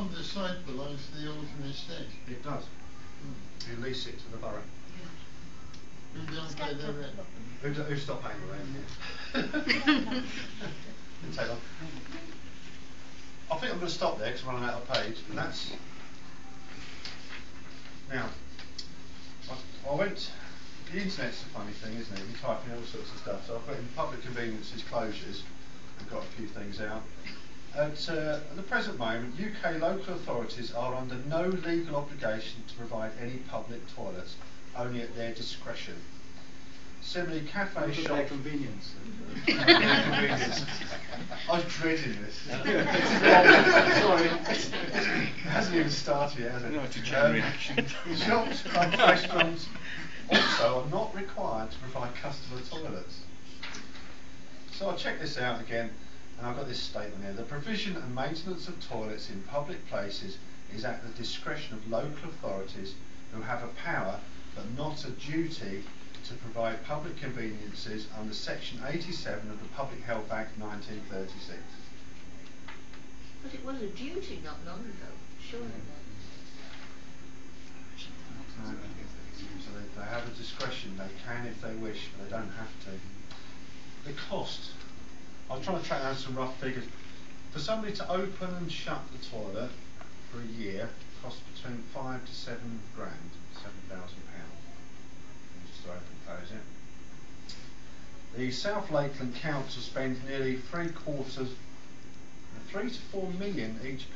of the site belongs to the Alton estate. It does. You lease it to the borough. Who don't pay their rent? Who stopped paying the rent? Didn't take long. I think I'm going to stop there because I'm running out of page. And that's now. I went. The internet's a funny thing, isn't it? You type in all sorts of stuff. So I put in public conveniences closures and got a few things out. At the present moment, UK local authorities are under no legal obligation to provide any public toilets, only at their discretion. Similarly, cafes, shops... Their convenience. Convenience. I was dreading this. Sorry. It hasn't even started yet, has it? No, it's a chain reaction. Shops, pubs, restaurants also are not required to provide customer toilets. So I checked this out again, and I've got this statement here. The provision and maintenance of toilets in public places is at the discretion of local authorities who have a power but not a duty to provide public conveniences under Section 87 of the Public Health Act 1936. But it was a duty not long ago, surely. So they have a discretion. They can if they wish, but they don't have to. The cost. I was trying to track down some rough figures. For somebody to open and shut the toilet for a year costs between £5 to £7 grand, £7,000. Just to open and close it. The South Lakeland Council spends nearly 3 to 4 million each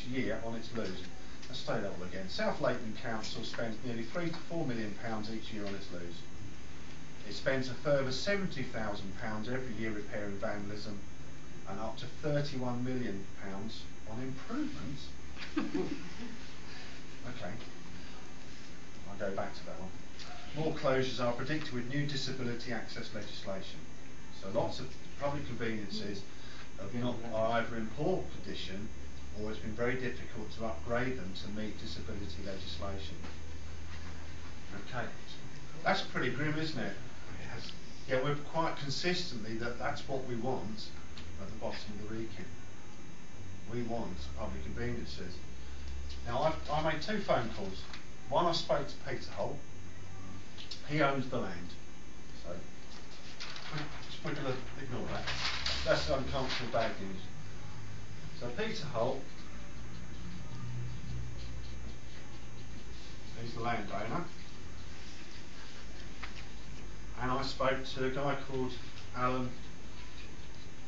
year on its loos. Let's say that all again. South Lakeland Council spends nearly £3 to 4 million each year on its loos. It spends a further £70,000 every year repairing vandalism and up to £31 million on improvements. Okay, I'll go back to that one. More closures are predicted with new disability access legislation. So lots of public conveniences are either in poor condition or it's been very difficult to upgrade them to meet disability legislation. Okay, that's pretty grim, isn't it? Yes. Yeah, we're quite consistently that's what we want at the bottom of the Wrekin. We want public conveniences. Now I made 2 phone calls. One I spoke to Peter Holt. He owns the land. So we're going to ignore that. That's uncomfortable bad news. So Peter Holt, he's the landowner. And I spoke to a guy called Alan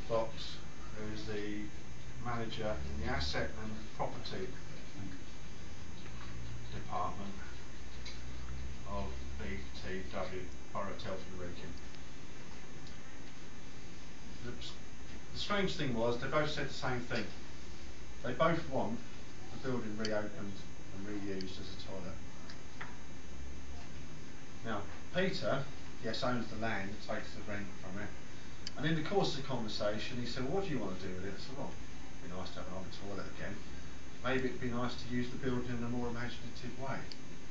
Fox, who's the manager in the Asset and Property Department of BTW, Borough of Telford Wrekin. The strange thing was, they both said the same thing. They both want the building reopened and reused as a toilet. Now, Peter, yes, owns the land, takes the rent from it. And in the course of the conversation, he said, well, what do you want to do with it? I said, well, it'd be nice to have another toilet again. Maybe it'd be nice to use the building in a more imaginative way,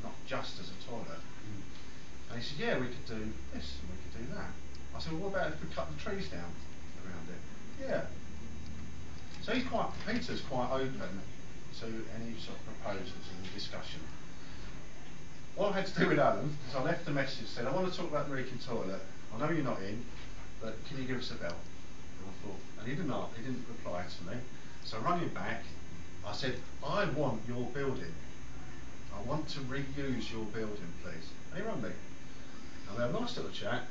not just as a toilet. And he said, yeah, we could do this and we could do that. I said, well, what about if we cut the trees down around it? Yeah. So Peter's quite open to any sort of proposals and discussion. What I had to do with Alan is I left a message saying, I want to talk about the Wrekin toilet. I know you're not in, but can you give us a bell? And I thought, and he didn't reply to me. So I rang him back. I said, I want your building. I want to reuse your building, please. And he rang me. And we had a nice little chat.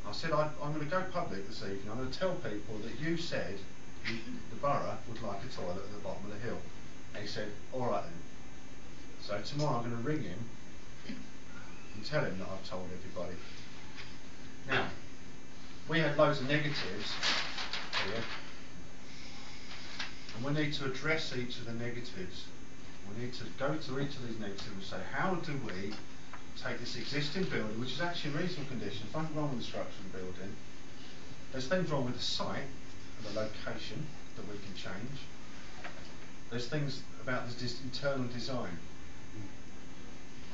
I said, I'm going to go public this evening. I'm going to tell people that you said the borough would like a toilet at the bottom of the hill. And he said, all right then. So tomorrow I'm going to ring him and tell him that I've told everybody. Now, we had loads of negatives here, and we need to address each of the negatives. We need to go to each of these negatives and say, how do we take this existing building, which is actually in reasonable condition, there's nothing wrong with the structure of the building, there's things wrong with the site and the location that we can change, there's things about the internal design.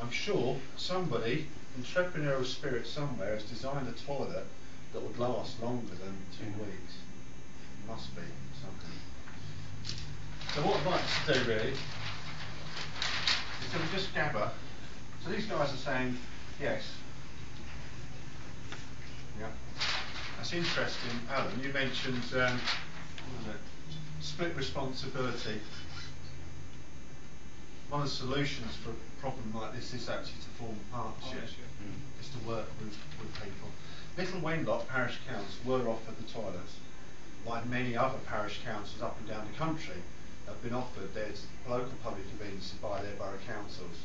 I'm sure somebody, entrepreneurial spirit somewhere, has designed a toilet that would last longer than 2 weeks. It must be something. So what I'd like us to do really is that we just gather. So these guys are saying yes. Yeah. That's interesting. Alan, you mentioned what was it? Split responsibility. One of the solutions for a problem like this is actually to form a partnership. Is to work with people. Little Wenlock Parish Council were offered the toilets, like many other parish councils up and down the country have been offered their local public conveniences by their borough councils.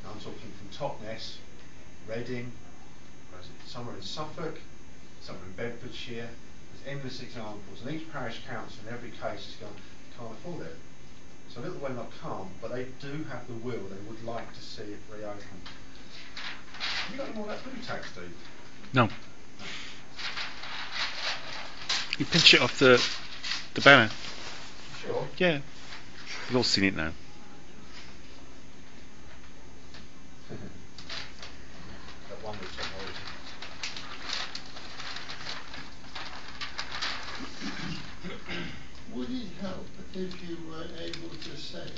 Now I'm talking from Totnes, Reading, somewhere in Suffolk, somewhere in Bedfordshire. There's endless examples, and each parish council in every case has gone, can't afford it. So Little Wenlock can't, but they do have the will. They would like to see it reopened. Have you got any more of that blue tag, Steve? No. You pinch it off the banner. Sure. Yeah. We've all seen it now. That one with technology. Would it help if you were able to say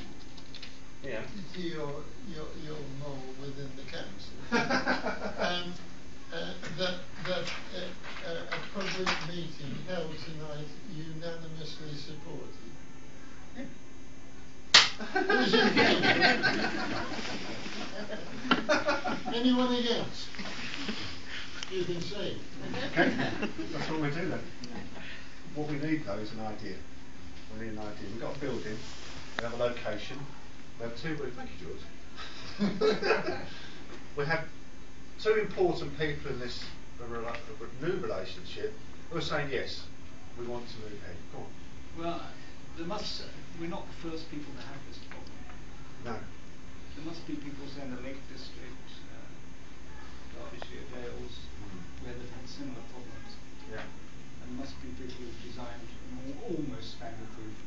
Yeah. to your mole within the council that a public meeting held tonight unanimously supported? Yeah. Who's in favour? Anyone against? You can say. Okay. That's what we do then. What we need though is an idea. We need an idea. We've got a building, we have a location, we have two thank you, George. We have two important people in this new relationship who are saying yes, we want to move ahead. Go on. Well, we're not the first people to have this problem. No. There must be people, say, in the Lake District, Derbyshire, Dales, where they've had similar problems. Yeah. And there must be people who've designed an almost standard-proof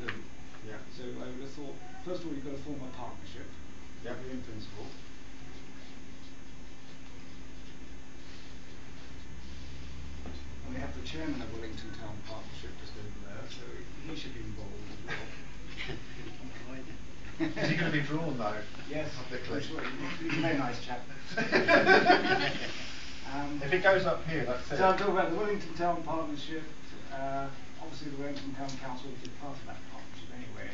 loo. Yeah. So I would have thought, first of all, you've got to form a partnership, Yeah. in principle. And we have the chairman of Wellington Town Partnership just over there, so he should be involved as well. Is he going to be drawn though? Yes, publicly? I'm sure. He's a very nice chap. If it goes up here, that's it. So I'll talk about the Wellington Town Partnership. Obviously the Wellington Town Council is part of that partnership anyway.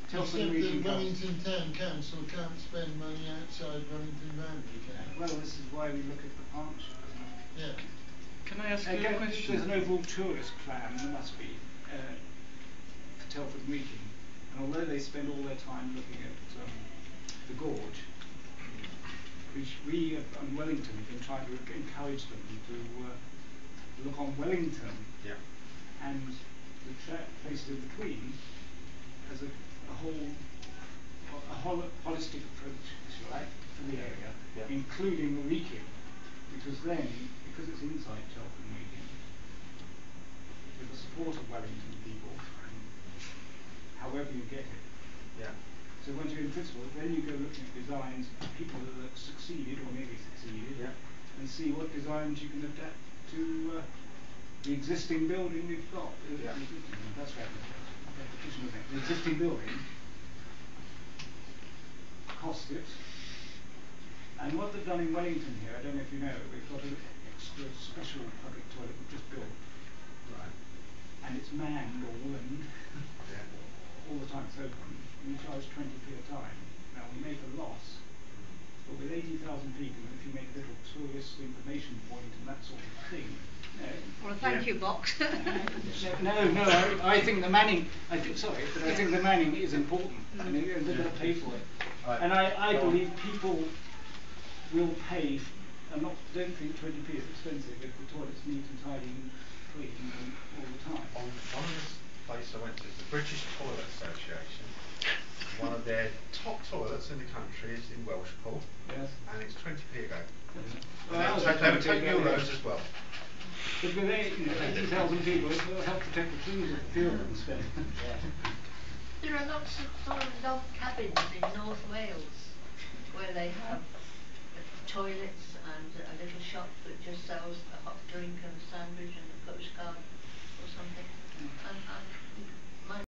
Except the Wellington Town Council can't spend money outside Wellington boundary, can it? Well, this is why we look at the partnership, isn't it? Yeah. Can I ask you a question? There's an overall tourist plan, there must be, for Telford Meeting. And although they spend all their time looking at the gorge, we on Wellington have been trying to encourage them to look on Wellington and the places in between as a holistic approach, if you like, for the area, including Wrekin, because it's inside Telford Meeting, with the support of Wellington people, however you get it. Yeah. So once you're in principle, then you go looking at designs of people that have succeeded or nearly succeeded, and see what designs you can adapt to the existing building we've got. That's repetition, isn't it? The existing building cost it. And what they've done in Wellington here, I don't know if you know, we've got an extra special public toilet we've just built. Right. And it's manned or womaned all the time it's open, and we charge 20p a time. Now we make a loss, but with 80,000 people, if you make a little tourist information point and that sort of thing. Or a thank you box. No, I think the manning, I think the manning is important. I mean, they've got to pay for it. And I believe people will pay, and don't think 20p is expensive if the toilet's neat and tidy and clean all the time. On one of the places I went to, the British Toilet Association, one of their top toilets in the country is in Welshpool, and it's 20p a go. Well, they would take euros as well. But with 80,000 people, it will help protect the trees if a few of them spend. There are lots of sort of log cabins in North Wales where they have toilets and a little shop that just sells a hot drink and a sandwich and a postcard or something. And